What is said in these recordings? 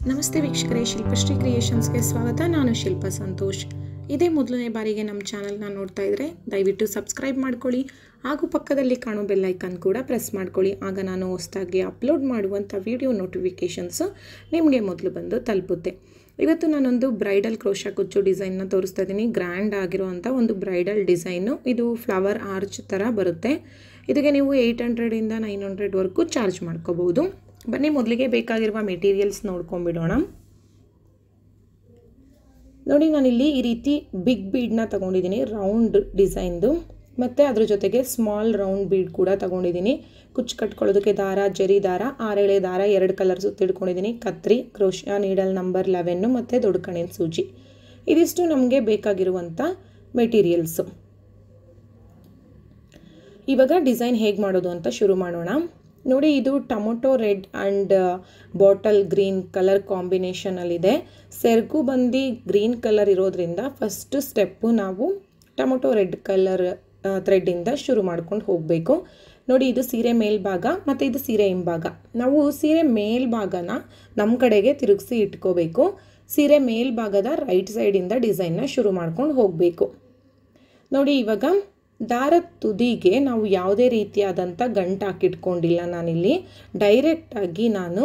ನಮಸ್ತೆ ವೀಕ್ಷಕರೇ, ಶಿಲ್ಪಶ್ರೀ ಕ್ರಿಯೇಷನ್ಸ್ಗೆ ಸ್ವಾಗತ. ನಾನು ಶಿಲ್ಪ ಸಂತೋಷ್. ಇದೇ ಮೊದಲನೇ ಬಾರಿಗೆ ನಮ್ಮ ಚಾನಲ್ನ ನೋಡ್ತಾ ಇದ್ದರೆ ದಯವಿಟ್ಟು ಸಬ್ಸ್ಕ್ರೈಬ್ ಮಾಡ್ಕೊಳ್ಳಿ ಹಾಗೂ ಪಕ್ಕದಲ್ಲಿ ಕಾಣೋ ಬೆಲ್ ಐಕಾನ್ ಕೂಡ ಪ್ರೆಸ್ ಮಾಡ್ಕೊಳ್ಳಿ. ಆಗ ನಾನು ಹೊಸದಾಗಿ ಅಪ್ಲೋಡ್ ಮಾಡುವಂಥ ವಿಡಿಯೋ ನೋಟಿಫಿಕೇಷನ್ಸು ನಿಮಗೆ ಮೊದಲು ಬಂದು ತಲುಪುತ್ತೆ. ಇವತ್ತು ನಾನೊಂದು ಬ್ರೈಡಲ್ ಕ್ರೋಶಾ ಕುಚ್ಚು ಡಿಸೈನ್ನ ತೋರಿಸ್ತಾ ಇದ್ದೀನಿ. ಗ್ರ್ಯಾಂಡ್ ಆಗಿರುವಂಥ ಒಂದು ಬ್ರೈಡಲ್ ಡಿಸೈನು. ಇದು ಫ್ಲವರ್ ಆರ್ಚ್ ಥರ ಬರುತ್ತೆ. ಇದಕ್ಕೆ ನೀವು 800ಇಂದ 900ವರೆಗೂ ಚಾರ್ಜ್ ಮಾಡ್ಕೋಬೋದು. ಬನ್ನಿ ಮೊದಲಿಗೆ ಬೇಕಾಗಿರುವ ಮೆಟೀರಿಯಲ್ಸ್ ನೋಡ್ಕೊಂಡ್ಬಿಡೋಣ. ನೋಡಿ, ನಾನಿಲ್ಲಿ ಈ ರೀತಿ ಬಿಗ್ ಬೀಡ್ನ ತಗೊಂಡಿದ್ದೀನಿ, ರೌಂಡ್ ಡಿಸೈನ್ದು. ಮತ್ತು ಅದ್ರ ಜೊತೆಗೆ ಸ್ಮಾಲ್ ರೌಂಡ್ ಬೀಡ್ ಕೂಡ ತಗೊಂಡಿದ್ದೀನಿ. ಕುಚ್ಚು ಕಟ್ಕೊಳ್ಳೋದಕ್ಕೆ ದಾರ, ಜರಿ ದಾರ, 6 ಎಳೆ ದಾರ, 2 ಕಲರ್ ಸುತ್ತಿಡ್ಕೊಂಡಿದ್ದೀನಿ, ಕತ್ರಿ, ಕ್ರೋಶಾ ನೀಡಲ್ ನಂಬರ್ 11 ಮತ್ತು ದೊಡ್ಡ ಕಣ್ಣಿನ ಸೂಜಿ. ಇದಿಷ್ಟು ನಮಗೆ ಬೇಕಾಗಿರುವಂಥ ಮೆಟೀರಿಯಲ್ಸು. ಇವಾಗ ಡಿಸೈನ್ ಹೇಗೆ ಮಾಡೋದು ಅಂತ ಶುರು ಮಾಡೋಣ. ನೋಡಿ, ಇದು tomato red and bottle green colour ಕಾಂಬಿನೇಷನಲ್ಲಿದೆ. ಸೆರಗು ಬಂದು ಗ್ರೀನ್ ಕಲರ್ ಇರೋದ್ರಿಂದ ಫಸ್ಟ್ ಸ್ಟೆಪ್ಪು ನಾವು ಟೊಮೊಟೊ ರೆಡ್ ಕಲರ್ ಥ್ರೆಡ್ಡಿಂದ ಶುರು ಮಾಡ್ಕೊಂಡು ಹೋಗಬೇಕು. ನೋಡಿ, ಇದು ಸೀರೆ ಮೇಲ್ಭಾಗ ಮತ್ತು ಇದು ಸೀರೆ ಹಿಂಭಾಗ. ನಾವು ಸೀರೆ ಮೇಲ್ಭಾಗನ ನಮ್ಮ ಕಡೆಗೆ ತಿರುಗಿಸಿ ಇಟ್ಕೋಬೇಕು. ಸೀರೆ ಮೇಲ್ಭಾಗದ ರೈಟ್ ಸೈಡಿಂದ ಡಿಸೈನ್ನ ಶುರು ಮಾಡ್ಕೊಂಡು ಹೋಗಬೇಕು. ನೋಡಿ, ಇವಾಗ ದಾರದ ತುದಿಗೆ ನಾವು ಯಾವುದೇ ರೀತಿಯಾದಂಥ ಗಂಟು ಹಾಕಿಟ್ಕೊಂಡಿಲ್ಲ. ನಾನಿಲ್ಲಿ ಡೈರೆಕ್ಟಾಗಿ ನಾನು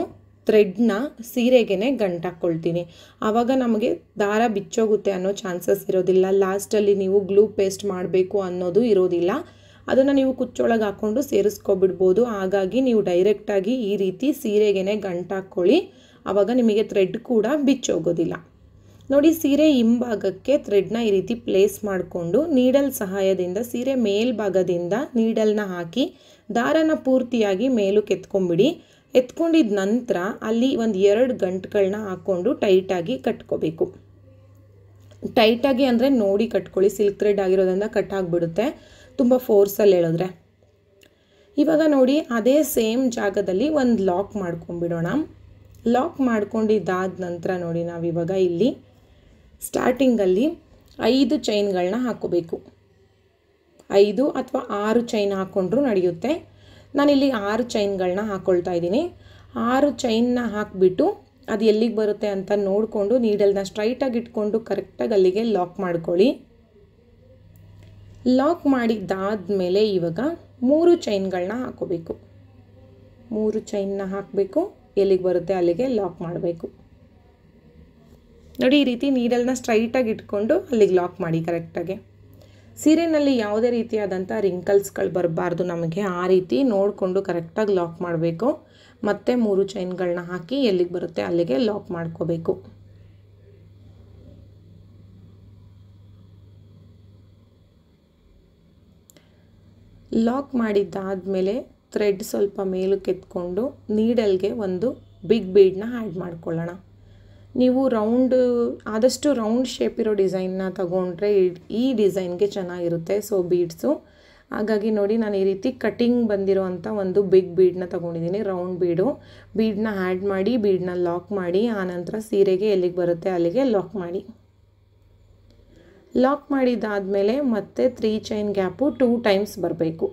ಥ್ರೆಡ್ನ ಸೀರೆಗೆ ಗಂಟು ಹಾಕ್ಕೊಳ್ತೀನಿ. ಆವಾಗ ನಮಗೆ ದಾರ ಬಿಚ್ಚೋಗುತ್ತೆ ಅನ್ನೋ ಚಾನ್ಸಸ್ ಇರೋದಿಲ್ಲ. ಲಾಸ್ಟಲ್ಲಿ ನೀವು ಗ್ಲೂ ಪೇಸ್ಟ್ ಮಾಡಬೇಕು ಅನ್ನೋದು ಇರೋದಿಲ್ಲ. ಅದನ್ನು ನೀವು ಕುಚ್ಚೊಳಗೆ ಹಾಕ್ಕೊಂಡು ಸೇರಿಸ್ಕೊಬಿಡ್ಬೋದು. ಹಾಗಾಗಿ ನೀವು ಡೈರೆಕ್ಟಾಗಿ ಈ ರೀತಿ ಸೀರೆಗೆ ಗಂಟು ಹಾಕ್ಕೊಳ್ಳಿ. ಆವಾಗ ನಿಮಗೆ ಥ್ರೆಡ್ ಕೂಡ ಬಿಚ್ಚೋಗೋದಿಲ್ಲ. ನೋಡಿ, ಸೀರೆ ಹಿಂಭಾಗಕ್ಕೆ ಥ್ರೆಡ್ನ ಈ ರೀತಿ ಪ್ಲೇಸ್ ಮಾಡಿಕೊಂಡು ನೀಡಲ್ ಸಹಾಯದಿಂದ ಸೀರೆ ಮೇಲ್ಭಾಗದಿಂದ ನೀಡಲ್ನ ಹಾಕಿ ದಾರನ ಪೂರ್ತಿಯಾಗಿ ಮೇಲಕ್ಕೆ ಎತ್ಕೊಂಡ್ಬಿಡಿ. ಎತ್ಕೊಂಡಿದ ನಂತರ ಅಲ್ಲಿ ಒಂದು 2 ಗಂಟುಗಳನ್ನ ಹಾಕ್ಕೊಂಡು ಟೈಟಾಗಿ ಕಟ್ಕೋಬೇಕು. ಟೈಟಾಗಿ ಅಂದರೆ ನೋಡಿ ಕಟ್ಕೊಳ್ಳಿ. ಸಿಲ್ಕ್ ಥ್ರೆಡ್ ಆಗಿರೋದ್ರಿಂದ ಕಟ್ ಆಗಿಬಿಡುತ್ತೆ ತುಂಬ ಫೋರ್ಸಲ್ಲಿ ಹೇಳಿದ್ರೆ. ಇವಾಗ ನೋಡಿ, ಅದೇ ಸೇಮ್ ಜಾಗದಲ್ಲಿ ಒಂದು ಲಾಕ್ ಮಾಡ್ಕೊಂಡ್ಬಿಡೋಣ. ಲಾಕ್ ಮಾಡ್ಕೊಂಡಿದ್ದಾದ ನಂತರ ನೋಡಿ, ನಾವಿವಾಗ ಇಲ್ಲಿ ಸ್ಟಾರ್ಟಿಂಗಲ್ಲಿ 5 ಚೈನ್ಗಳನ್ನ ಹಾಕೋಬೇಕು. 5 ಅಥವಾ 6 ಚೈನ್ ಹಾಕ್ಕೊಂಡ್ರೂ ನಡೆಯುತ್ತೆ. ನಾನಿಲ್ಲಿ 6 ಚೈನ್ಗಳನ್ನ ಹಾಕ್ಕೊಳ್ತಾ ಇದ್ದೀನಿ. 6 ಚೈನ್ನ ಹಾಕಿಬಿಟ್ಟು ಅದು ಎಲ್ಲಿಗೆ ಬರುತ್ತೆ ಅಂತ ನೋಡಿಕೊಂಡು ನೀಡಲ್ನ ಸ್ಟ್ರೈಟಾಗಿ ಇಟ್ಕೊಂಡು ಕರೆಕ್ಟಾಗಿ ಅಲ್ಲಿಗೆ ಲಾಕ್ ಮಾಡ್ಕೊಳ್ಳಿ. ಲಾಕ್ ಮಾಡಿದ್ದಾದಮೇಲೆ ಇವಾಗ 3 ಚೈನ್ಗಳನ್ನ ಹಾಕೋಬೇಕು. 3 ಚೈನ್ನ ಹಾಕಬೇಕು, ಎಲ್ಲಿಗೆ ಬರುತ್ತೆ ಅಲ್ಲಿಗೆ ಲಾಕ್ ಮಾಡಬೇಕು. ನೋಡಿ, ಈ ರೀತಿ ನೀಡಲ್ನ ಸ್ಟ್ರೈಟಾಗಿ ಇಟ್ಕೊಂಡು ಅಲ್ಲಿಗೆ ಲಾಕ್ ಮಾಡಿ ಕರೆಕ್ಟಾಗಿ. ಸೀರೆನಲ್ಲಿ ಯಾವುದೇ ರೀತಿಯಾದಂಥ ರಿಂಕಲ್ಸ್ಗಳು ಬರಬಾರ್ದು ನಮಗೆ. ಆ ರೀತಿ ನೋಡಿಕೊಂಡು ಕರೆಕ್ಟಾಗಿ ಲಾಕ್ ಮಾಡಬೇಕು. ಮತ್ತೆ 3 ಚೈನ್ಗಳನ್ನ ಹಾಕಿ ಎಲ್ಲಿಗೆ ಬರುತ್ತೆ ಅಲ್ಲಿಗೆ ಲಾಕ್ ಮಾಡ್ಕೋಬೇಕು. ಲಾಕ್ ಮಾಡಿದ್ದಾದಮೇಲೆ ಥ್ರೆಡ್ ಸ್ವಲ್ಪ ಮೇಲಕ್ಕೆ ಎತ್ಕೊಂಡು ನೀಡಲ್ಗೆ ಒಂದು ಬಿಗ್ ಬೀಡನ್ನ ಆ್ಯಡ್ ಮಾಡ್ಕೊಳ್ಳೋಣ. ನೀವು ಆದಷ್ಟು ರೌಂಡ್ ಶೇಪ್ ಇರೋ ಡಿಸೈನ್ನ ತಗೊಂಡ್ರೆ ಈ ಡಿಸೈನ್ಗೆ ಚೆನ್ನಾಗಿರುತ್ತೆ. ಸೊ ಬೀಡ್ಸು, ಹಾಗಾಗಿ ನೋಡಿ, ನಾನು ಈ ರೀತಿ ಕಟಿಂಗ್ ಬಂದಿರೋವಂಥ ಒಂದು ಬಿಗ್ ಬೀಡನ್ನ ತೊಗೊಂಡಿದ್ದೀನಿ, ರೌಂಡ್ ಬೀಡನ್ನ ಆ್ಯಡ್ ಮಾಡಿ ಬೀಡನ್ನ ಲಾಕ್ ಮಾಡಿ ಆನಂತರ ಸೀರೆಗೆ ಎಲ್ಲಿಗೆ ಬರುತ್ತೆ ಅಲ್ಲಿಗೆ ಲಾಕ್ ಮಾಡಿ. ಲಾಕ್ ಮಾಡಿದ್ದಾದಮೇಲೆ ಮತ್ತೆ 3 ಚೈನ್ ಗ್ಯಾಪು 2 ಟೈಮ್ಸ್ ಬರಬೇಕು.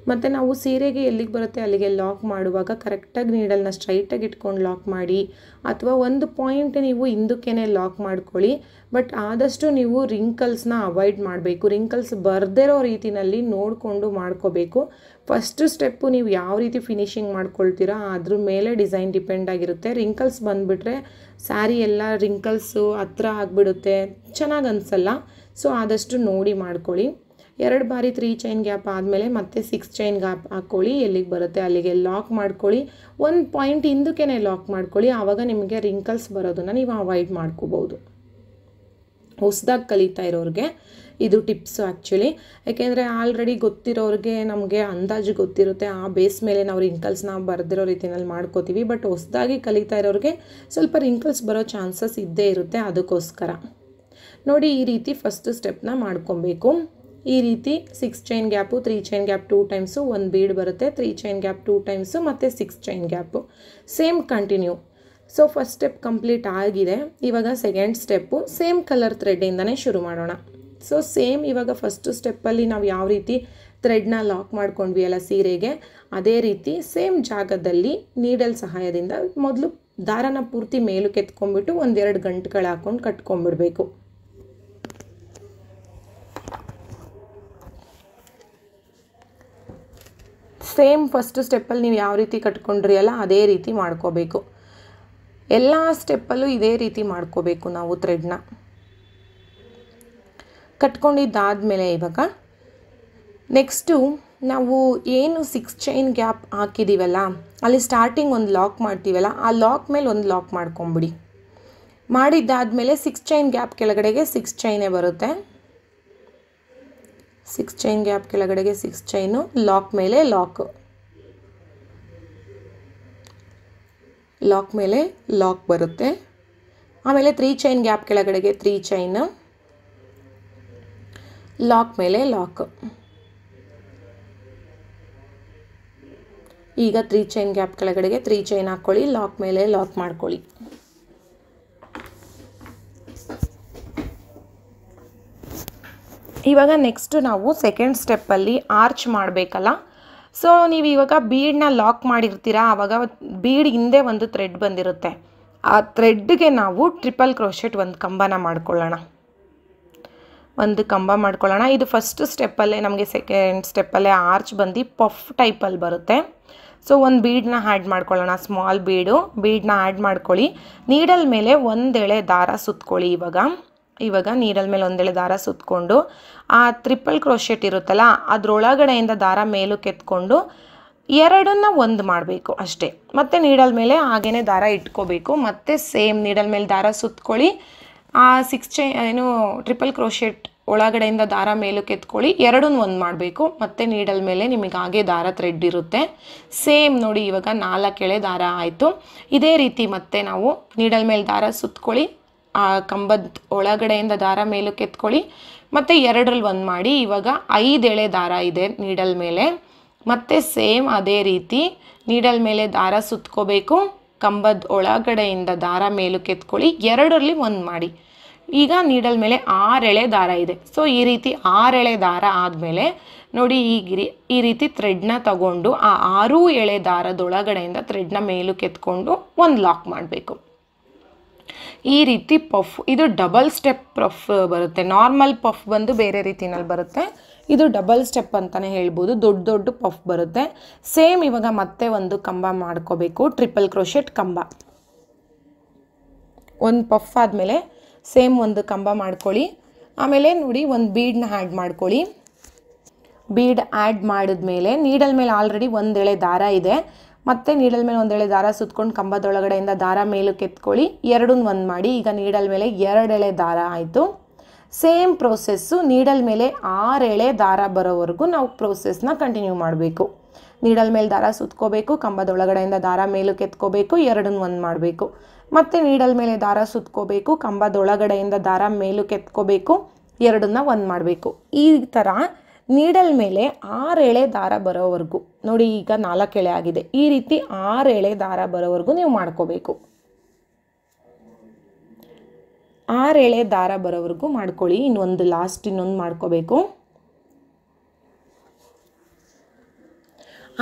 ಮತ್ತು ನಾವು ಸೀರೆಗೆ ಎಲ್ಲಿಗೆ ಬರುತ್ತೆ ಅಲ್ಲಿಗೆ ಲಾಕ್ ಮಾಡುವಾಗ ಕರೆಕ್ಟಾಗಿ ನೀಡಲ್ನ ಸ್ಟ್ರೈಟಾಗಿ ಇಟ್ಕೊಂಡು ಲಾಕ್ ಮಾಡಿ, ಅಥವಾ ಒಂದು ಪಾಯಿಂಟ್ ನೀವು ಹಿಂದಕ್ಕೇ ಲಾಕ್ ಮಾಡ್ಕೊಳ್ಳಿ. ಬಟ್ ಆದಷ್ಟು ನೀವು ರಿಂಕಲ್ಸ್ನ ಅವಾಯ್ಡ್ ಮಾಡಬೇಕು. ರಿಂಕಲ್ಸ್ ಬರ್ದಿರೋ ರೀತಿಯಲ್ಲಿ ನೋಡಿಕೊಂಡು ಮಾಡ್ಕೋಬೇಕು. ಫಸ್ಟ್ ಸ್ಟೆಪ್ಪು ನೀವು ಯಾವ ರೀತಿ ಫಿನಿಶಿಂಗ್ ಮಾಡ್ಕೊಳ್ತೀರಾ ಅದ್ರ ಮೇಲೆ ಡಿಸೈನ್ ಡಿಪೆಂಡ್ ಆಗಿರುತ್ತೆ. ರಿಂಕಲ್ಸ್ ಬಂದುಬಿಟ್ರೆ ಸ್ಯಾರಿ ಎಲ್ಲ ರಿಂಕಲ್ಸು ಹತ್ರ ಆಗಿಬಿಡುತ್ತೆ, ಚೆನ್ನಾಗಿ ಅನಿಸಲ್ಲ. ಸೊ ಆದಷ್ಟು ನೋಡಿ ಮಾಡ್ಕೊಳ್ಳಿ. 2 ಬಾರಿ 3 ಚೈನ್ ಗ್ಯಾಪ್ ಆದಮೇಲೆ ಮತ್ತೆ 6 ಚೈನ್ ಗ್ಯಾಪ್ ಹಾಕ್ಕೊಳ್ಳಿ. ಎಲ್ಲಿಗೆ ಬರುತ್ತೆ ಅಲ್ಲಿಗೆ ಲಾಕ್ ಮಾಡ್ಕೊಳ್ಳಿ. ಒಂದು ಪಾಯಿಂಟ್ ಹಿಂದಕ್ಕೇ ಲಾಕ್ ಮಾಡ್ಕೊಳ್ಳಿ. ಆವಾಗ ನಿಮಗೆ ರಿಂಕಲ್ಸ್ ಬರೋದನ್ನು ನೀವು ಅವಾಯ್ಡ್ ಮಾಡ್ಕೋಬೋದು. ಹೊಸದಾಗಿ ಕಲಿತಾ ಇರೋರಿಗೆ ಇದು ಟಿಪ್ಸು ಆ್ಯಕ್ಚುಲಿ. ಯಾಕೆಂದರೆ ಆಲ್ರೆಡಿ ಗೊತ್ತಿರೋರಿಗೆ ನಮಗೆ ಅಂದಾಜು ಗೊತ್ತಿರುತ್ತೆ. ಆ ಬೇಸ್ ಮೇಲೆ ನಾವು ರಿಂಕಲ್ಸ್ನ ಬರೆದಿರೋ ರೀತಿಯಲ್ಲಿ ಮಾಡ್ಕೋತೀವಿ. ಬಟ್ ಹೊಸದಾಗಿ ಕಲಿತಾ ಇರೋರಿಗೆ ಸ್ವಲ್ಪ ರಿಂಕಲ್ಸ್ ಬರೋ ಚಾನ್ಸಸ್ ಇದ್ದೇ ಇರುತ್ತೆ. ಅದಕ್ಕೋಸ್ಕರ ನೋಡಿ, ಈ ರೀತಿ ಫಸ್ಟ್ ಸ್ಟೆಪ್ನ ಮಾಡ್ಕೊಬೇಕು. ಈ ರೀತಿ 6 chain gap, 3 chain gap 2 times, 1 bead ಬರುತ್ತೆ, 3 ಚೈನ್ ಗ್ಯಾಪ್ 2 ಟೈಮ್ಸು ಮತ್ತು 6 chain gap same continue. So first step complete ಆಗಿದೆ. ಇವಾಗ ಸೆಕೆಂಡ್ ಸ್ಟೆಪ್ಪು ಸೇಮ್ ಕಲರ್ ಥ್ರೆಡ್ಡಿಂದನೇ ಶುರು ಮಾಡೋಣ. ಸೊ ಸೇಮ್ ಇವಾಗ ಫಸ್ಟ್ ಸ್ಟೆಪ್ಪಲ್ಲಿ ನಾವು ಯಾವ ರೀತಿ ಥ್ರೆಡ್ನ ಲಾಕ್ ಮಾಡ್ಕೊಂಡ್ವಿ ಅಲ್ಲ ಸೀರೆಗೆ, ಅದೇ ರೀತಿ ಸೇಮ್ ಜಾಗದಲ್ಲಿ ನೀಡಲ್ ಸಹಾಯದಿಂದ ಮೊದಲು ದಾರನ ಪೂರ್ತಿ ಮೇಲಕ್ಕೆ ಎತ್ಕೊಂಡ್ಬಿಟ್ಟು ಒಂದೆರಡು ಗಂಟುಗಳು ಹಾಕೊಂಡು ಕಟ್ಕೊಂಡ್ಬಿಡ್ಬೇಕು. ಸೇಮ್ ಫಸ್ಟ್ ಸ್ಟೆಪ್ಪಲ್ಲಿ ನೀವು ಯಾವ ರೀತಿ ಕಟ್ಕೊಂಡ್ರಿ ಅಲ್ಲ ಅದೇ ರೀತಿ ಮಾಡ್ಕೋಬೇಕು. ಎಲ್ಲ ಸ್ಟೆಪ್ಪಲ್ಲೂ ಇದೇ ರೀತಿ ಮಾಡ್ಕೋಬೇಕು ನಾವು ಥ್ರೆಡ್ನ. ಕಟ್ಕೊಂಡಿದ್ದಾದಮೇಲೆ ಇವಾಗ ನೆಕ್ಸ್ಟು ನಾವು ಏನು 6 ಚೈನ್ ಗ್ಯಾಪ್ ಹಾಕಿದ್ದೀವಲ್ಲ ಅಲ್ಲಿ ಸ್ಟಾರ್ಟಿಂಗ್ ಒಂದು ಲಾಕ್ ಮಾಡ್ತೀವಲ್ಲ ಆ ಲಾಕ್ ಮೇಲೆ ಒಂದು ಲಾಕ್ ಮಾಡ್ಕೊಂಬಿಡಿ. ಮಾಡಿದ್ದಾದಮೇಲೆ 6 ಚೈನ್ ಗ್ಯಾಪ್ ಕೆಳಗಡೆಗೆ 6 ಚೈನೇ ಬರುತ್ತೆ. 6 ಚೈನ್ ಗ್ಯಾಪ್ ಕೆಳಗಡೆಗೆ 6 ಚೈನು, ಲಾಕ್ ಮೇಲೆ ಲಾಕ್ ಮೇಲೆ ಲಾಕ್ ಬರುತ್ತೆ. ಆಮೇಲೆ 3 ಚೈನ್ ಗ್ಯಾಪ್ ಕೆಳಗಡೆಗೆ 3 ಚೈನು, ಲಾಕ್ ಮೇಲೆ ಲಾಕ್. ಈಗ 3 ಚೈನ್ ಗ್ಯಾಪ್ ಕೆಳಗಡೆಗೆ 3 ಚೈನ್ ಹಾಕ್ಕೊಳ್ಳಿ, ಲಾಕ್ ಮೇಲೆ ಲಾಕ್ ಮಾಡ್ಕೊಳ್ಳಿ. ಇವಾಗ ನೆಕ್ಸ್ಟ್ ನಾವು ಸೆಕೆಂಡ್ ಸ್ಟೆಪ್ಪಲ್ಲಿ ಆರ್ಚ್ ಮಾಡಬೇಕಲ್ಲ. ಸೊ ನೀವು ಇವಾಗ ಬೀಡನ್ನ ಲಾಕ್ ಮಾಡಿರ್ತೀರಾ, ಆವಾಗ ಬೀಡ್ ಹಿಂದೆ ಒಂದು ಥ್ರೆಡ್ ಬಂದಿರುತ್ತೆ. ಆ ಥ್ರೆಡ್ಗೆ ನಾವು ಟ್ರಿಪಲ್ ಕ್ರೋಶೆಟ್ ಒಂದು ಕಂಬನ ಮಾಡ್ಕೊಳ್ಳೋಣ. ಇದು ಫಸ್ಟ್ ಸ್ಟೆಪ್ಪಲ್ಲೇ ನಮಗೆ ಸೆಕೆಂಡ್ ಸ್ಟೆಪ್ಪಲ್ಲೇ ಆರ್ಚ್ ಬಂದು ಪಫ್ ಟೈಪಲ್ಲಿ ಬರುತ್ತೆ. ಸೊ ಒಂದು ಬೀಡನ್ನ ಆ್ಯಡ್ ಮಾಡ್ಕೊಳ್ಳೋಣ, ಸ್ಮಾಲ್ ಬೀಡನ್ನ ಆ್ಯಡ್ ಮಾಡ್ಕೊಳ್ಳಿ. ನೀಡಲ್ ಮೇಲೆ ಒಂದೆಳೆ ದಾರ ಸುತ್ಕೊಳ್ಳಿ. ಇವಾಗ ನೀಡಲ್ ಮೇಲೆ ಒಂದೆಳೆ ದಾರ ಸುತ್ತಕೊಂಡು ಆ ಟ್ರಿಪಲ್ ಕ್ರೋಶೆಟ್ ಇರುತ್ತಲ್ಲ ಅದರೊಳಗಡೆಯಿಂದ ದಾರ ಮೇಲಕ್ಕೆ ಎತ್ಕೊಂಡು ಎರಡನ್ನ ಒಂದು ಮಾಡಬೇಕು ಅಷ್ಟೇ. ಮತ್ತು ನೀಡಲ್ ಮೇಲೆ ಹಾಗೇ ದಾರ ಇಟ್ಕೋಬೇಕು. ಮತ್ತು ಸೇಮ್ ನೀಡಲ್ ಮೇಲೆ ದಾರ ಸುತ್ಕೊಳ್ಳಿ. ಆ 6 ಚೈನ್ ಟ್ರಿಪಲ್ ಕ್ರೋಶೆಟ್ ಒಳಗಡೆಯಿಂದ ದಾರ ಮೇಲಕ್ಕೆ ಎತ್ಕೊಳ್ಳಿ, ಎರಡನ್ನೂ ಒಂದು ಮಾಡಬೇಕು. ಮತ್ತು ನೀಡಲ್ ಮೇಲೆ ನಿಮಗೆ ಹಾಗೆ ದಾರ ಥ್ರೆಡ್ ಇರುತ್ತೆ. ಸೇಮ್ ನೋಡಿ ಇವಾಗ 4 ಎಳೆ ದಾರ ಆಯಿತು. ಇದೇ ರೀತಿ ಮತ್ತೆ ನಾವು ನೀಡಲ್ ಮೇಲೆ ದಾರ ಸುತ್ಕೊಳ್ಳಿ, ಆ ಕಂಬದ ಒಳಗಡೆಯಿಂದ ದಾರ ಮೇಲಕ್ಕೆ ಎತ್ಕೊಳ್ಳಿ, ಮತ್ತು ಎರಡರಲ್ಲಿ ಒಂದು ಮಾಡಿ. ಇವಾಗ 5 ಎಳೆ ದಾರ ಇದೆ ನೀಡಲ್ ಮೇಲೆ. ಮತ್ತು ಸೇಮ್ ಅದೇ ರೀತಿ ನೀಡಲ್ ಮೇಲೆ ದಾರ ಸುತ್ಕೋಬೇಕು, ಕಂಬದ ಒಳಗಡೆಯಿಂದ ದಾರ ಮೇಲಕ್ಕೆ ಎತ್ಕೊಳ್ಳಿ, ಎರಡರಲ್ಲಿ ಒಂದು ಮಾಡಿ. ಈಗ ನೀಡಲ್ ಮೇಲೆ 6 ಎಳೆ ದಾರ ಇದೆ. ಸೊ ಈ ರೀತಿ 6 ಎಳೆ ದಾರ ಆದಮೇಲೆ ನೋಡಿ ಈ ರೀತಿ ಥ್ರೆಡ್ನ ತಗೊಂಡು ಆ 6 ಎಳೆ ದಾರದೊಳಗಡೆಯಿಂದ ಥ್ರೆಡ್ನ ಮೇಲಕ್ಕೆ ಎತ್ಕೊಂಡು ಒಂದು ಲಾಕ್ ಮಾಡಬೇಕು. ಈ ರೀತಿ ಪಫ್, ಇದು ಡಬಲ್ ಸ್ಟೆಪ್ ಪಫ್ ಬರುತ್ತೆ. ನಾರ್ಮಲ್ ಪಫ್ ಬಂದು ಬೇರೆ ರೀತಿನಲ್ಲಿ ಬರುತ್ತೆ, ಇದು ಡಬಲ್ ಸ್ಟೆಪ್ ಅಂತಲೇ ಹೇಳ್ಬೋದು. ದೊಡ್ಡ ಪಫ್ ಬರುತ್ತೆ. ಸೇಮ್ ಇವಾಗ ಮತ್ತೆ ಒಂದು ಕಂಬ ಮಾಡ್ಕೋಬೇಕು, ಟ್ರಿಪಲ್ ಕ್ರೋಶೆಟ್ ಕಂಬ. ಒಂದು ಪಫ್ ಆದಮೇಲೆ ಸೇಮ್ ಒಂದು ಕಂಬ ಮಾಡ್ಕೊಳ್ಳಿ. ಆಮೇಲೆ ನೋಡಿ ಒಂದು ಬೀಡನ್ನ ಆ್ಯಡ್ ಮಾಡ್ಕೊಳ್ಳಿ. ಬೀಡ್ ಆ್ಯಡ್ ಮಾಡಿದ್ಮೇಲೆ ನೀಡಲ್ ಮೇಲೆ ಆಲ್ರೆಡಿ ಒಂದೆಳೆ ದಾರ ಇದೆ. ಮತ್ತು ನೀಡಲ್ ಮೇಲೆ ಒಂದೆಳೆ ದಾರ ಸುತ್ಕೊಂಡು ಕಂಬದೊಳಗಡೆಯಿಂದ ದಾರ ಮೇಲಕ್ಕೆ ಎತ್ಕೊಳ್ಳಿ, ಎರಡನ್ನೂ ಒಂದು ಮಾಡಿ. ಈಗ ನೀಡಲ್ ಮೇಲೆ 2 ಎಳೆ ದಾರ ಆಯಿತು. ಸೇಮ್ ಪ್ರೋಸೆಸ್ಸು ನೀಡಲ್ ಮೇಲೆ 6 ಎಳೆ ದಾರ ಬರೋವರೆಗೂ ನಾವು ಪ್ರೋಸೆಸ್ನ ಕಂಟಿನ್ಯೂ ಮಾಡಬೇಕು. ನೀಡಲ್ ಮೇಲೆ ದಾರ ಸುತ್ಕೋಬೇಕು, ಕಂಬದೊಳಗಡೆಯಿಂದ ದಾರ ಮೇಲಕ್ಕೆ ಎತ್ಕೋಬೇಕು, ಎರಡನ್ನೂ ಒಂದು ಮಾಡಬೇಕು. ಮತ್ತು ನೀಡಲ್ ಮೇಲೆ ದಾರ ಸುತ್ಕೋಬೇಕು, ಕಂಬದೊಳಗಡೆಯಿಂದ ದಾರ ಮೇಲಕ್ಕೆ ಎತ್ಕೋಬೇಕು, ಎರಡನ್ನ ಒಂದು ಮಾಡಬೇಕು. ಈ ಥರ ನೀಡಲ್ ಮೇಲೆ 6 ಎಳೆ ದಾರ ಬರೋವರೆಗೂ ನೋಡಿ, ಈಗ 4 ಎಳೆ ಆಗಿದೆ. ಈ ರೀತಿ 6 ಎಳೆ ದಾರ ಬರೋವರೆಗೂ ನೀವು ಮಾಡ್ಕೋಬೇಕು. 6 ಎಳೆ ದಾರ ಬರೋವರೆಗೂ ಮಾಡ್ಕೊಳ್ಳಿ. ಇನ್ನೊಂದು ಮಾಡ್ಕೋಬೇಕು.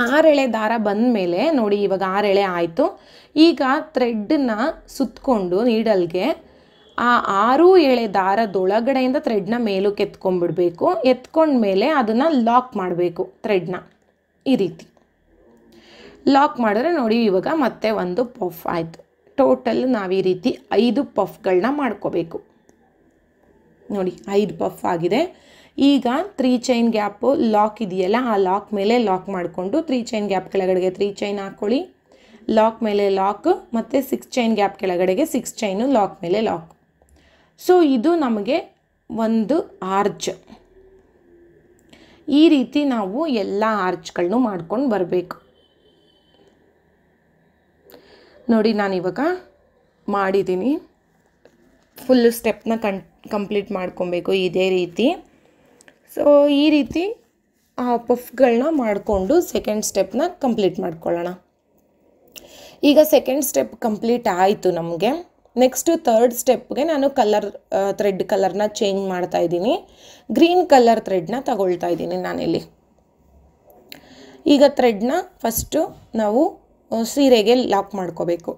6 ಎಳೆ ದಾರ ಬಂದ ಮೇಲೆ ನೋಡಿ ಇವಾಗ 6 ಎಳೆ ಆಯಿತು. ಈಗ ಥ್ರೆಡ್ನ ಸುತ್ತಕೊಂಡು ನೀಡಲ್ಗೆ ಆ 6 ಎಳೆ ದಾರದೊಳಗಡೆಯಿಂದ ಥ್ರೆಡ್ನ ಮೇಲಕ್ಕೆ ಎತ್ಕೊಂಡ್ಬಿಡ್ಬೇಕು. ಎತ್ಕೊಂಡ್ಮೇಲೆ ಅದನ್ನು ಲಾಕ್ ಮಾಡಬೇಕು. ಥ್ರೆಡ್ನ ಈ ರೀತಿ ಲಾಕ್ ಮಾಡಿದ್ರೆ ನೋಡಿ ಇವಾಗ ಮತ್ತೆ ಒಂದು ಪಫ್ ಆಯಿತು. ಟೋಟಲ್ ನಾವು ಈ ರೀತಿ 5 ಪಫ್ಗಳನ್ನ ಮಾಡ್ಕೋಬೇಕು. ನೋಡಿ 5 ಪಫ್ ಆಗಿದೆ. ಈಗ 3 ಚೈನ್ ಗ್ಯಾಪು ಲಾಕ್ ಇದೆಯಲ್ಲ ಆ ಲಾಕ್ ಮೇಲೆ ಲಾಕ್ ಮಾಡಿಕೊಂಡು 3 ಚೈನ್ ಗ್ಯಾಪ್ ಕೆಳಗಡೆಗೆ 3 ಚೈನ್ ಹಾಕ್ಕೊಳ್ಳಿ, ಲಾಕ್ ಮೇಲೆ ಲಾಕ್, ಮತ್ತು 6 ಚೈನ್ ಗ್ಯಾಪ್ ಕೆಳಗಡೆಗೆ 6 ಚೈನು, ಲಾಕ್ ಮೇಲೆ ಲಾಕ್. ಸೊ ಇದು ನಮಗೆ ಒಂದು ಆರ್ಚ್. ಈ ರೀತಿ ನಾವು ಎಲ್ಲ ಆರ್ಚ್ಗಳನ್ನೂ ಮಾಡ್ಕೊಂಡು ಬರಬೇಕು. ನೋಡಿ ನಾನಿವಾಗ ಮಾಡಿದ್ದೀನಿ. ಫುಲ್ಲು ಸ್ಟೆಪ್ನ ಕಂಪ್ಲೀಟ್ ಮಾಡ್ಕೊಬೇಕು ಇದೇ ರೀತಿ. ಸೊ ಈ ರೀತಿ ಪಫ್ಗಳನ್ನ ಮಾಡಿಕೊಂಡು ಸೆಕೆಂಡ್ ಸ್ಟೆಪ್ನ ಕಂಪ್ಲೀಟ್ ಮಾಡ್ಕೊಳ್ಳೋಣ. ಈಗ ಸೆಕೆಂಡ್ ಸ್ಟೆಪ್ ಕಂಪ್ಲೀಟ್ ಆಯಿತು ನಮಗೆ. ನೆಕ್ಸ್ಟು ಥರ್ಡ್ ಸ್ಟೆಪ್ಗೆ ನಾನು ಥ್ರೆಡ್ ಕಲರ್ನ ಚೇಂಜ್ ಮಾಡ್ತಾ ಇದ್ದೀನಿ. ಗ್ರೀನ್ ಕಲರ್ ಥ್ರೆಡ್ನ ತಗೊಳ್ತಾ ಇದ್ದೀನಿ ನಾನಿಲ್ಲಿ. ಈಗ ಥ್ರೆಡ್ನ ಫಸ್ಟು ನಾವು ಸೀರೆಗೆ ಲಾಕ್ ಮಾಡ್ಕೋಬೇಕು.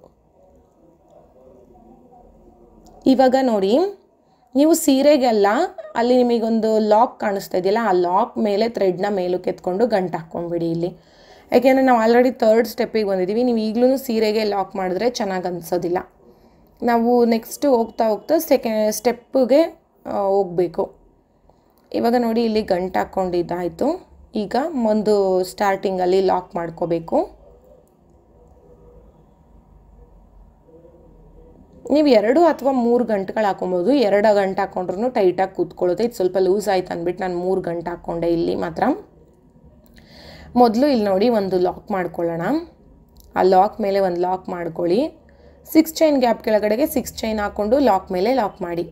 ಇವಾಗ ನೋಡಿ, ನೀವು ಸೀರೆಗೆಲ್ಲ ಅಲ್ಲಿ ನಿಮಗೊಂದು ಲಾಕ್ ಕಾಣಿಸ್ತಾ ಇದೆಯಲ್ಲ, ಆ ಲಾಕ್ ಮೇಲೆ ಥ್ರೆಡ್ನ ಮೇಲಕ್ಕೆ ಎತ್ಕೊಂಡು ಗಂಟು ಹಾಕ್ಕೊಂಡ್ಬಿಡಿ ಇಲ್ಲಿ. ಯಾಕೆಂದರೆ ನಾವು ಆಲ್ರೆಡಿ 3rd ಸ್ಟೆಪ್ಪಿಗೆ ಬಂದಿದ್ದೀವಿ. ನೀವು ಈಗಲೂ ಸೀರೆಗೆ ಲಾಕ್ ಮಾಡಿದ್ರೆ ಚೆನ್ನಾಗಿ ಅನಿಸೋದಿಲ್ಲ. ನಾವು ನೆಕ್ಸ್ಟ್ ಹೋಗ್ತಾ ಹೋಗ್ತಾ ಸ್ಟೆಪ್ಪಿಗೆ ಹೋಗಬೇಕು. ಇವಾಗ ನೋಡಿ, ಇಲ್ಲಿ ಗಂಟು ಹಾಕ್ಕೊಂಡಿದ್ದಾಯಿತು. ಈಗ ಒಂದು ಸ್ಟಾರ್ಟಿಂಗಲ್ಲಿ ಲಾಕ್ ಮಾಡ್ಕೋಬೇಕು. ನೀವು 2 ಅಥವಾ 3 ಗಂಟುಗಳು ಹಾಕೊಬೋದು. 2 ಗಂಟು ಹಾಕ್ಕೊಂಡ್ರೂ ಟೈಟಾಗಿ ಕೂತ್ಕೊಳ್ಳುತ್ತೆ. ಇದು ಸ್ವಲ್ಪ ಲೂಸ್ ಆಯ್ತು ಅಂದ್ಬಿಟ್ಟು ನಾನು 3 ಗಂಟು ಹಾಕ್ಕೊಂಡೆ ಇಲ್ಲಿ ಮಾತ್ರ. ಮೊದಲು ಇಲ್ಲಿ ನೋಡಿ ಒಂದು ಲಾಕ್ ಮಾಡ್ಕೊಳ್ಳೋಣ. ಆ ಲಾಕ್ ಮೇಲೆ ಒಂದು ಲಾಕ್ ಮಾಡ್ಕೊಳ್ಳಿ. 6 ಚೈನ್ ಗ್ಯಾಪ್ ಕೆಳಗಡೆಗೆ 6 ಚೈನ್ ಹಾಕ್ಕೊಂಡು ಲಾಕ್ ಮೇಲೆ ಲಾಕ್ ಮಾಡಿ.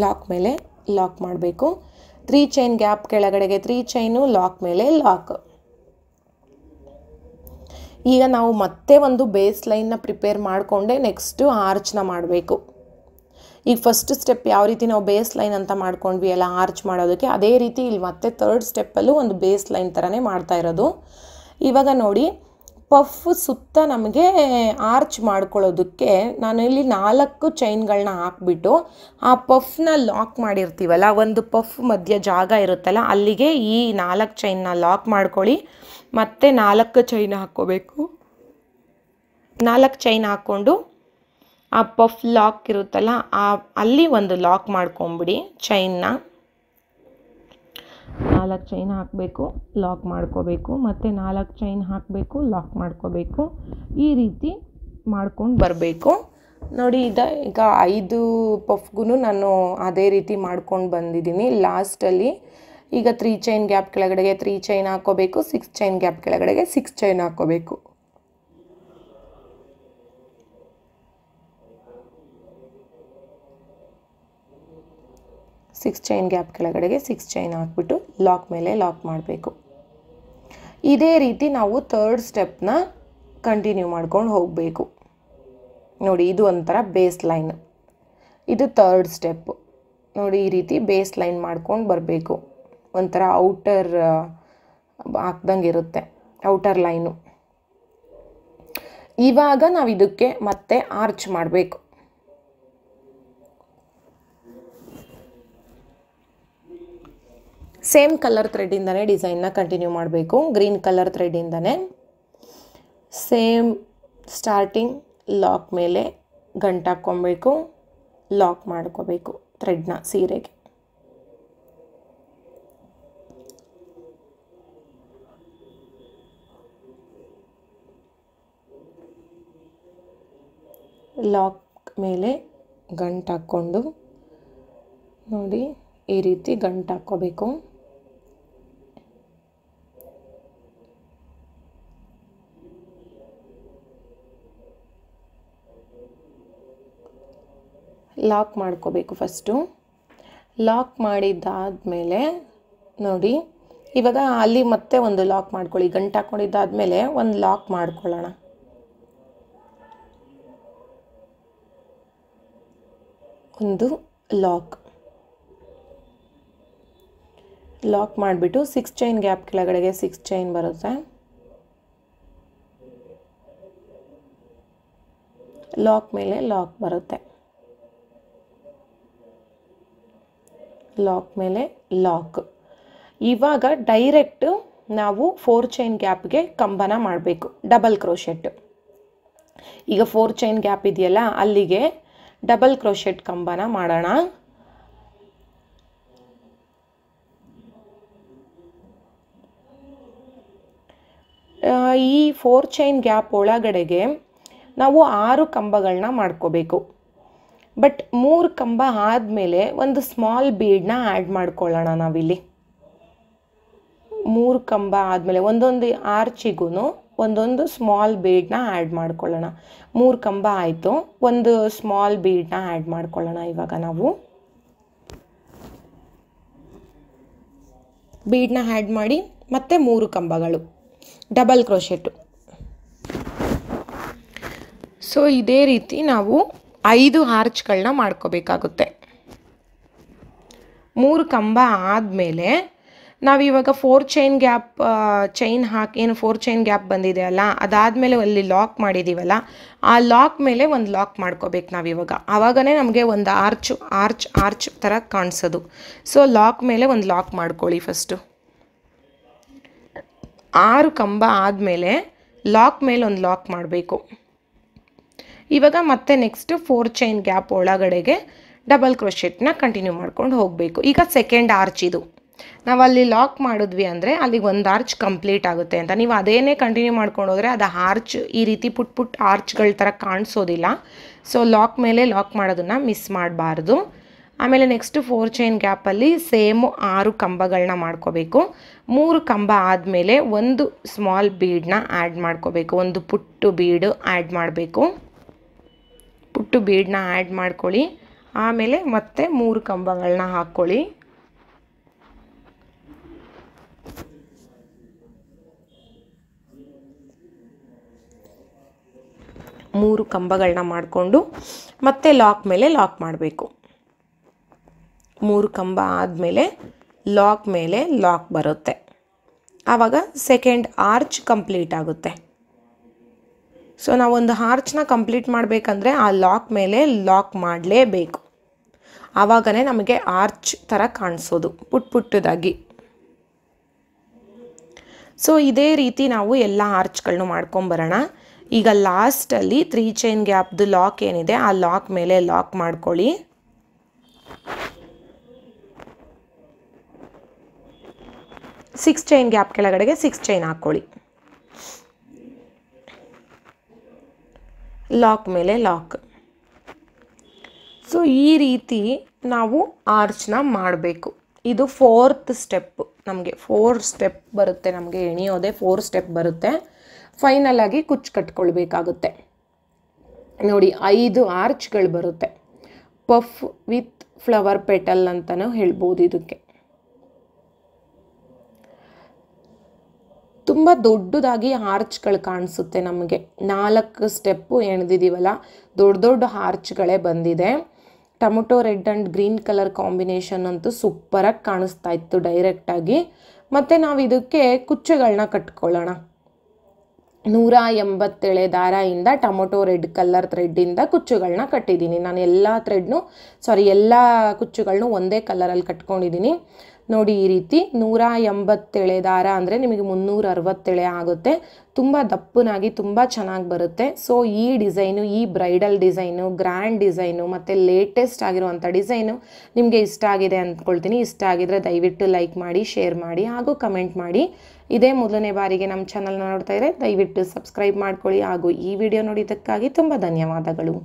ಲಾಕ್ ಮೇಲೆ ಲಾಕ್ ಮಾಡಬೇಕು. 3 ಚೈನ್ ಗ್ಯಾಪ್ ಕೆಳಗಡೆಗೆ 3 ಚೈನು, ಲಾಕ್ ಮೇಲೆ ಲಾಕ್. ಈಗ ನಾವು ಮತ್ತೆ ಒಂದು ಬೇಸ್ ಲೈನ್ನ ಪ್ರಿಪೇರ್ ಮಾಡಿಕೊಂಡೆ ನೆಕ್ಸ್ಟು ಆರ್ಚ್ನ ಮಾಡಬೇಕು. ಈಗ ಫಸ್ಟ್ ಸ್ಟೆಪ್ ಯಾವ ರೀತಿ ನಾವು ಬೇಸ್ ಲೈನ್ ಅಂತ ಮಾಡ್ಕೊಂಡ್ವಿ ಅಲ್ಲ ಆರ್ಚ್ ಮಾಡೋದಕ್ಕೆ, ಅದೇ ರೀತಿ ಇಲ್ಲಿ ಮತ್ತೆ 3rd ಸ್ಟೆಪ್ಪಲ್ಲೂ ಒಂದು ಬೇಸ್ ಲೈನ್ ಥರನೇ ಮಾಡ್ತಾ ಇರೋದು. ಇವಾಗ ನೋಡಿ, ಪಫ್ ಸುತ್ತ ನಮಗೆ ಆರ್ಚ್ ಮಾಡ್ಕೊಳ್ಳೋದಕ್ಕೆ ನಾನು ಇಲ್ಲಿ 4 ಚೈನ್ಗಳನ್ನ ಹಾಕ್ಬಿಟ್ಟು ಆ ಪಫ್ನ ಲಾಕ್ ಮಾಡಿರ್ತೀವಲ್ಲ, ಒಂದು ಪಫ್ ಮಧ್ಯ ಜಾಗ ಇರುತ್ತಲ್ಲ, ಅಲ್ಲಿಗೆ ಈ 4 ಚೈನ್ನ ಲಾಕ್ ಮಾಡ್ಕೊಳ್ಳಿ. ಮತ್ತೆ 4 ಚೈನ್ ಹಾಕ್ಕೋಬೇಕು. 4 ಚೈನ್ ಹಾಕ್ಕೊಂಡು ಆ ಪಫ್ ಲಾಕ್ ಇರುತ್ತಲ್ಲ, ಅಲ್ಲಿ ಒಂದು ಲಾಕ್ ಮಾಡ್ಕೊಂಬಿಡಿ ಚೈನ್ನ. 4 ಚೈನ್ ಹಾಕಬೇಕು, ಲಾಕ್ ಮಾಡ್ಕೋಬೇಕು, ಮತ್ತು 4 ಚೈನ್ ಹಾಕಬೇಕು, ಲಾಕ್ ಮಾಡ್ಕೋಬೇಕು. ಈ ರೀತಿ ಮಾಡ್ಕೊಂಡು ಬರಬೇಕು. ನೋಡಿ, ಈಗ 5 ಪಫ್ಗೂ ನಾನು ಅದೇ ರೀತಿ ಮಾಡ್ಕೊಂಡು ಬಂದಿದ್ದೀನಿ. ಲಾಸ್ಟಲ್ಲಿ ಈಗ 3 ಚೈನ್ ಗ್ಯಾಪ್ ಕೆಳಗಡೆಗೆ 3 ಚೈನ್ ಹಾಕ್ಕೋಬೇಕು, 6 ಚೈನ್ ಗ್ಯಾಪ್ ಕೆಳಗಡೆಗೆ 6 ಚೈನ್ ಹಾಕ್ಕೋಬೇಕು. ಸಿಕ್ಸ್ ಚೈನ್ ಗ್ಯಾಪ್ ಕೆಳಗಡೆಗೆ 6 ಚೈನ್ ಹಾಕ್ಬಿಟ್ಟು ಲಾಕ್ ಮೇಲೆ ಲಾಕ್ ಮಾಡಬೇಕು. ಇದೇ ರೀತಿ ನಾವು 3rd ಸ್ಟೆಪ್ನ ಕಂಟಿನ್ಯೂ ಮಾಡ್ಕೊಂಡು ಹೋಗಬೇಕು. ನೋಡಿ, ಇದು ಒಂಥರ ಬೇಸ್ ಲೈನ್. ಇದು 3rd ಸ್ಟೆಪ್ಪು. ನೋಡಿ, ಈ ರೀತಿ ಬೇಸ್ ಲೈನ್ ಮಾಡ್ಕೊಂಡು ಬರಬೇಕು. ಒಂಥರ ಔಟರ್ ಹಾಕ್ದಂಗೆ ಇರುತ್ತೆ, ಔಟರ್ ಲೈನು. ಇವಾಗ ನಾವು ಇದಕ್ಕೆ ಮತ್ತೆ ಆರ್ಚ್ ಮಾಡಬೇಕು. ಸೇಮ್ ಕಲರ್ ಥ್ರೆಡ್ಡಿಂದನೇ ಡಿಸೈನ್ನ ಕಂಟಿನ್ಯೂ ಮಾಡಬೇಕು. ಗ್ರೀನ್ ಕಲರ್ ಥ್ರೆಡ್ಡಿಂದನೇ ಸೇಮ್ ಸ್ಟಾರ್ಟಿಂಗ್ ಲಾಕ್ ಮೇಲೆ ಗಂಟು ಹಾಕ್ಕೊಬೇಕು, ಲಾಕ್ ಮಾಡ್ಕೋಬೇಕು ಥ್ರೆಡ್ನ ಸೀರೆಗೆ. ಲಾಕ್ ಮೇಲೆ ಗಂಟು ಹಾಕ್ಕೊಂಡು ನೋಡಿ ಈ ರೀತಿ ಗಂಟು ಹಾಕ್ಕೋಬೇಕು. ಲಾಕ್ ಮಾಡ್ಕೋಬೇಕು ಫಸ್ಟು. ಲಾಕ್ ಮಾಡಿದ್ದಾದಮೇಲೆ ನೋಡಿ, ಇವಾಗ ಅಲ್ಲಿ ಮತ್ತೆ ಒಂದು ಲಾಕ್ ಮಾಡ್ಕೊಳ್ಳಿ. ಗಂಟು ಹಾಕ್ಕೊಂಡಿದ್ದಾದಮೇಲೆ ಒಂದು ಲಾಕ್ ಮಾಡ್ಕೊಳ್ಳೋಣ. ಒಂದು ಲಾಕ್ ಮಾಡಿಬಿಟ್ಟು 6 ಚೈನ್ ಗ್ಯಾಪ್ ಕೆಳಗಡೆಗೆ 6 ಚೈನ್ ಬರುತ್ತೆ. ಲಾಕ್ ಮೇಲೆ ಲಾಕ್ ಬರುತ್ತೆ. ಲಾಕ್ ಮೇಲೆ ಲಾಕ್. ಇವಾಗ ಡೈರೆಕ್ಟು ನಾವು 4 ಚೈನ್ ಗ್ಯಾಪ್ಗೆ ಕಂಬನ ಮಾಡಬೇಕು, ಡಬಲ್ ಕ್ರೋಶೆಟ್. ಈಗ 4 ಚೈನ್ ಗ್ಯಾಪ್ ಇದೆಯಲ್ಲ, ಅಲ್ಲಿಗೆ ಡಬಲ್ ಕ್ರೋಶೆಟ್ ಕಂಬನ ಮಾಡೋಣ. ಈ 4 ಚೈನ್ ಗ್ಯಾಪ್ ಒಳಗಡೆಗೆ ನಾವು 6 ಕಂಬಗಳನ್ನ ಮಾಡ್ಕೋಬೇಕು. ಬಟ್ 3 ಕಂಬ ಆದಮೇಲೆ ಒಂದು ಸ್ಮಾಲ್ ಬೀಡನ್ನ ಆ್ಯಡ್ ಮಾಡ್ಕೊಳ್ಳೋಣ ನಾವಿಲ್ಲಿ. 3 ಕಂಬ ಆದಮೇಲೆ ಒಂದೊಂದು ಆರ್ಚಿಗೂ ಒಂದೊಂದು ಸ್ಮಾಲ್ ಬೀಡನ್ನ ಆ್ಯಡ್ ಮಾಡ್ಕೊಳ್ಳೋಣ. 3 ಕಂಬ ಆಯಿತು, ಒಂದು ಸ್ಮಾಲ್ ಬೀಡನ್ನ ಆ್ಯಡ್ ಮಾಡ್ಕೊಳ್ಳೋಣ. ಇವಾಗ ನಾವು ಬೀಡನ್ನ ಆ್ಯಡ್ ಮಾಡಿ ಮತ್ತೆ 3 ಕಂಬಗಳು ಡಬಲ್ ಕ್ರೋಶೆಟ್ಟು. ಸೊ ಇದೇ ರೀತಿ ನಾವು 5 ಆರ್ಚ್ಗಳನ್ನ ಮಾಡ್ಕೋಬೇಕಾಗುತ್ತೆ. 3 ಕಂಬ ಆದಮೇಲೆ ನಾವಿವಾಗ 4 ಚೈನ್ ಗ್ಯಾಪ್ ಚೈನ್ ಹಾಕಿ ಏನು 4 ಚೈನ್ ಗ್ಯಾಪ್ ಬಂದಿದೆ ಅಲ್ಲ, ಅದಾದಮೇಲೆ ಅಲ್ಲಿ ಲಾಕ್ ಮಾಡಿದ್ದೀವಲ್ಲ, ಆ ಲಾಕ್ ಮೇಲೆ ಒಂದು ಲಾಕ್ ಮಾಡ್ಕೋಬೇಕು ನಾವಿವಾಗ. ಆವಾಗನೇ ನಮಗೆ ಒಂದು ಆರ್ಚ್ ಥರ ಕಾಣಿಸೋದು. ಸೊ ಲಾಕ್ ಮೇಲೆ ಒಂದು ಲಾಕ್ ಮಾಡ್ಕೊಳ್ಳಿ ಫಸ್ಟು. 6 ಕಂಬ ಆದಮೇಲೆ ಲಾಕ್ ಮೇಲೆ ಒಂದು ಲಾಕ್ ಮಾಡಬೇಕು. ಇವಾಗ ಮತ್ತೆ ನೆಕ್ಸ್ಟ್ 4 ಚೈನ್ ಗ್ಯಾಪ್ ಒಳಗಡೆಗೆ ಡಬಲ್ ಕ್ರೋಶೆಟ್ನ ಕಂಟಿನ್ಯೂ ಮಾಡ್ಕೊಂಡು ಹೋಗಬೇಕು. ಈಗ ಸೆಕೆಂಡ್ ಆರ್ಚ್ ಇದು. ನಾವು ಅಲ್ಲಿ ಲಾಕ್ ಮಾಡಿದ್ವಿ ಅಂದರೆ ಅಲ್ಲಿಗೆ ಒಂದು ಆರ್ಚ್ ಕಂಪ್ಲೀಟ್ ಆಗುತ್ತೆ ಅಂತ. ನೀವು ಅದೇನೇ ಕಂಟಿನ್ಯೂ ಮಾಡ್ಕೊಂಡು ಹೋದರೆ ಅದು ಆರ್ಚ್ ಈ ರೀತಿ ಪುಟ್ ಆರ್ಚ್ಗಳ ಥರ ಕಾಣಿಸೋದಿಲ್ಲ. ಸೊ ಲಾಕ್ ಮೇಲೆ ಲಾಕ್ ಮಾಡೋದನ್ನು ಮಿಸ್ ಮಾಡಬಾರ್ದು. ಆಮೇಲೆ ನೆಕ್ಸ್ಟ್ 4 ಚೈನ್ ಗ್ಯಾಪಲ್ಲಿ ಸೇಮು 6 ಕಂಬಗಳನ್ನ ಮಾಡ್ಕೋಬೇಕು. 3 ಕಂಬ ಆದಮೇಲೆ ಒಂದು ಸ್ಮಾಲ್ ಬೀಡನ್ನ ಆ್ಯಡ್ ಮಾಡ್ಕೋಬೇಕು. ಒಂದು ಪುಟ್ಟು ಬೀಡು ಆ್ಯಡ್ ಮಾಡಬೇಕು. ಪುಟ್ಟು ಬೀಡನ್ನ ಆ್ಯಡ್ ಮಾಡ್ಕೊಳ್ಳಿ. ಆಮೇಲೆ ಮತ್ತೆ 3 ಕಂಬಗಳನ್ನ ಹಾಕ್ಕೊಳ್ಳಿ. 3 ಕಂಬಗಳನ್ನ ಮಾಡಿಕೊಂಡು ಮತ್ತೆ ಲಾಕ್ ಮೇಲೆ ಲಾಕ್ ಮಾಡಬೇಕು. 3 ಕಂಬ ಆದಮೇಲೆ ಲಾಕ್ ಮೇಲೆ ಲಾಕ್ ಬರುತ್ತೆ. ಆವಾಗ ಸೆಕೆಂಡ್ ಆರ್ಚ್ ಕಂಪ್ಲೀಟ್ ಆಗುತ್ತೆ. ಸೊ ನಾವೊಂದು ಆರ್ಚ್ನ ಕಂಪ್ಲೀಟ್ ಮಾಡಬೇಕಂದ್ರೆ ಆ ಲಾಕ್ ಮೇಲೆ ಲಾಕ್ ಮಾಡಲೇಬೇಕು. ಆವಾಗನೇ ನಮಗೆ ಆರ್ಚ್ ಥರ ಕಾಣಿಸೋದು ಪುಟ್ಟದಾಗಿ. ಸೊ ಇದೇ ರೀತಿ ನಾವು ಎಲ್ಲ ಆರ್ಚ್ಗಳನ್ನೂ ಮಾಡ್ಕೊಂಬರೋಣ. ಈಗ ಲಾಸ್ಟಲ್ಲಿ 3 ಚೈನ್ ಗ್ಯಾಪ್ದು ಲಾಕ್ ಏನಿದೆ ಆ ಲಾಕ್ ಮೇಲೆ ಲಾಕ್ ಮಾಡ್ಕೊಳ್ಳಿ. ಸಿಕ್ಸ್ ಚೈನ್ ಗ್ಯಾಪ್ ಕೆಳಗಡೆಗೆ 6 ಚೈನ್ ಹಾಕ್ಕೊಳ್ಳಿ. ಲಾಕ್ ಮೇಲೆ ಲಾಕ್. ಸೊ ಈ ರೀತಿ ನಾವು ಆರ್ಚ್ನ ಮಾಡಬೇಕು. ಇದು 4th ಸ್ಟೆಪ್. ನಮಗೆ 4 ಸ್ಟೆಪ್ ಬರುತ್ತೆ. ನಮಗೆ ಎಣಿಯೋದೆ 4 ಸ್ಟೆಪ್ ಬರುತ್ತೆ. ಫೈನಲ್ ಆಗಿ ಕುಚ್ಚು ಕಟ್ಕೊಳ್ಬೇಕಾಗುತ್ತೆ. ನೋಡಿ 5 ಆರ್ಚ್ಗಳು ಬರುತ್ತೆ. ಪಫ್ ವಿತ್ ಫ್ಲವರ್ ಪೆಟಲ್ ಅಂತಲೂ ಹೇಳ್ಬೋದು. ಇದಕ್ಕೆ ತುಂಬ ದೊಡ್ಡದಾಗಿ ಆರ್ಚ್ಗಳು ಕಾಣಿಸುತ್ತೆ. ನಮಗೆ 4 ಸ್ಟೆಪ್ಪು ಎಣ್ದಿದ್ದೀವಲ್ಲ, ದೊಡ್ಡ ಆರ್ಚ್ಗಳೇ ಬಂದಿದೆ. Tomato red and green colour combination ಅಂತೂ ಸೂಪರಾಗಿ ಕಾಣಿಸ್ತಾ ಇತ್ತು ಡೈರೆಕ್ಟಾಗಿ. ಮತ್ತು ನಾವು ಇದಕ್ಕೆ ಕುಚ್ಚುಗಳನ್ನ ಕಟ್ಕೊಳ್ಳೋಣ. 187 ದಾರದಿಂದ ಟೊಮೊಟೊ ರೆಡ್ ಕಲರ್ ಥ್ರೆಡ್ಡಿಂದ ಕುಚ್ಚುಗಳನ್ನ ಕಟ್ಟಿದ್ದೀನಿ. ನಾನು ಎಲ್ಲ ಕುಚ್ಚುಗಳನ್ನೂ ಒಂದೇ ಕಲರಲ್ಲಿ ಕಟ್ಕೊಂಡಿದ್ದೀನಿ. ನೋಡಿ ಈ ರೀತಿ 187 ದಾರ ಅಂದರೆ ನಿಮಗೆ 367 ಆಗುತ್ತೆ. ತುಂಬ ದಪ್ಪನಾಗಿ ತುಂಬ ಚೆನ್ನಾಗಿ ಬರುತ್ತೆ. ಸೊ ಈ ಡಿಸೈನು, ಈ ಬ್ರೈಡಲ್ ಡಿಸೈನು, ಗ್ರ್ಯಾಂಡ್ ಡಿಸೈನು ಮತ್ತು ಲೇಟೆಸ್ಟ್ ಆಗಿರುವಂಥ ಡಿಸೈನು ನಿಮಗೆ ಇಷ್ಟ ಆಗಿದೆ ಅಂದ್ಕೊಳ್ತೀನಿ. ಇಷ್ಟ ಆಗಿದರೆ ದಯವಿಟ್ಟು ಲೈಕ್ ಮಾಡಿ, ಶೇರ್ ಮಾಡಿ ಹಾಗೂ ಕಮೆಂಟ್ ಮಾಡಿ. ಇದೇ ಮೊದಲನೇ ಬಾರಿಗೆ ನಮ್ಮ ಚಾನಲ್ನ ನೋಡ್ತಾ ಇದ್ದರೆ ದಯವಿಟ್ಟು ಸಬ್ಸ್ಕ್ರೈಬ್ ಮಾಡ್ಕೊಳ್ಳಿ. ಹಾಗೂ ಈ ವಿಡಿಯೋ ನೋಡಿದ್ದಕ್ಕಾಗಿ ತುಂಬ ಧನ್ಯವಾದಗಳು.